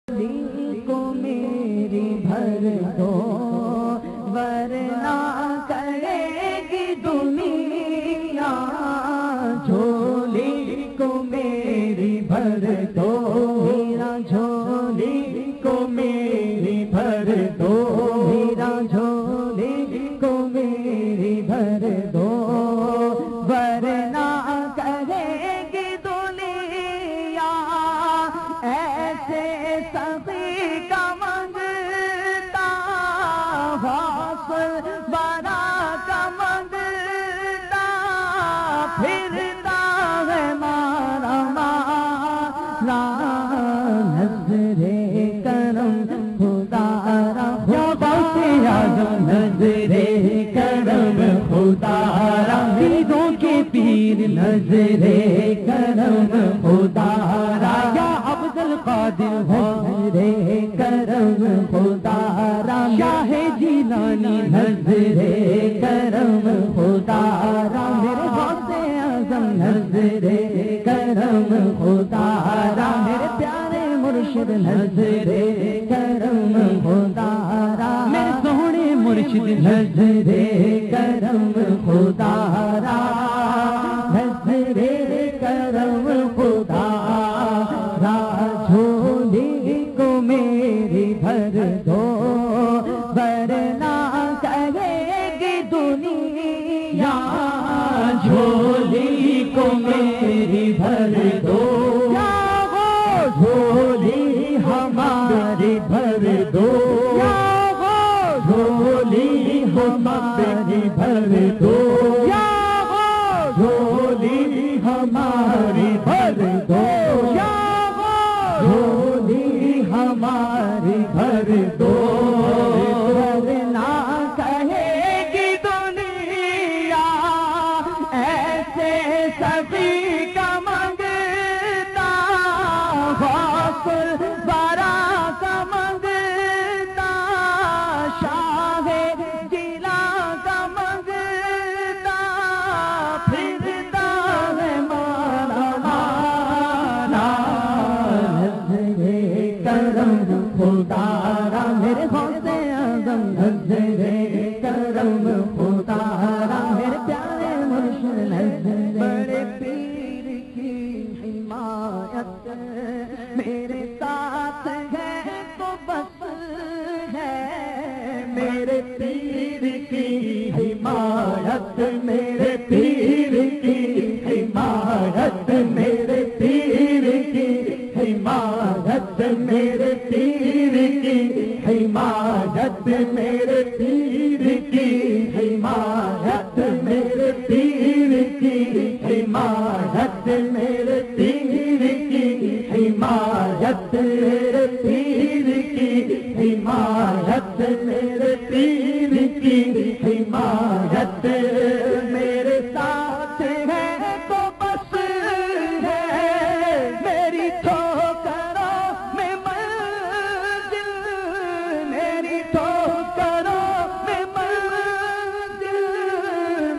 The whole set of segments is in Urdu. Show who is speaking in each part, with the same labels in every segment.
Speaker 1: کو میری بھر دو ورنہ کرے گی دنیا، جھولی کو میری بھر دو، میرا جھولی کو میری بھر دو، میرا جھولی کو میری بھر دو، ورنہ کرے گی دنیا ایسے سخی کا منگتا، واصل برا کا منگتا، پھرتا ہے مارا مارا، نظر کرم خدا را، یا غوث اعظم نظر کرم خدا را، پیروں کے پیر نظر کرم خدا را، یا عبد القادر نظر کرم خدا را، شاہ جیلانی نظر کرم خدا را، میرے غوث اعظم نظر کرم خدا را، میرے پیارے مرشد نظر کرم خدا را، میرے سونے مرشد نظر کرم خدا را، نظر کرم خدا را، جھولی کو میری بھر دو ورنہ کرے گی دنیا، جھولی کو میری بھر دو، جھولی ہماری بھر دو، جھولی ہماری بھر دو، جھولی ہماری بھر دو، جھولی ہماری بھر دو، ورنہ کہے گی دنیا ایسے سخی کا منگتا، غوث برا کا منگتا، شاہ جیلا کا منگتا، پھرتا ہے مارا مارا، نظر کرم خدا را، میرے غوث اعظم نظر کرم خدا را، میرے پیارے مرشد نظر، بڑے پیر کی حمایت میرے ساتھ ہے تو بس ہے، میرے پیر کی حمایت، میرے پیر کی حمایت، میرے پیر کی حمایت، میرے پیر کی حمایت، میرے پیر کی حمایت، میرے پیر کی حمایت، میرے پیر کی حمایت، میرے پیر کی حمایت، میرے پیر کی حمایت، میرے ساتھ ہے تو بس ہے، میری ٹھوکروں میں منزل، میری ٹھوکروں میں منزل،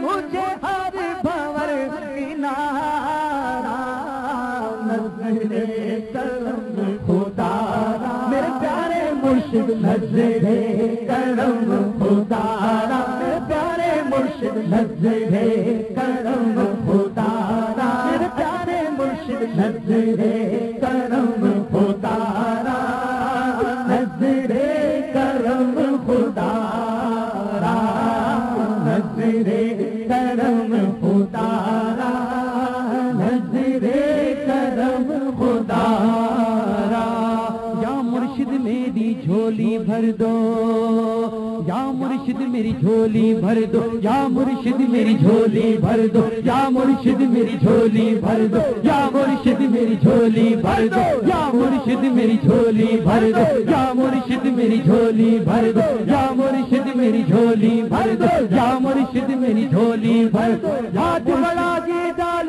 Speaker 1: مجھے ہر بھور کنارہ، نظر کرم خدا را، میرے پیارے مرشد نظر کرم خدا را، میرے پیارے مرشد نظر کرم خدا را، میرے پیارے مرشد نظر کرم خدا را، نظر کرم خدا را، نظر کرم خدا را، نظر کرم خدا را، یا مرشد میری جھولی بھر دو، یا مرشد میری جھولی بھر دو، یا مرشد میری جھولی بھر دو، یا مرشد میری جھولی بھر دو، یا مرشد میری جھولی بھر دو، یا مرشد میری جھولی بھر دو، یا مرشد میری جھولی بھر دو، یا مرشد میری جھولی بھر دو، یا مرشد میری جھولی بھر دو، ہاتھ بڑھا کے ڈال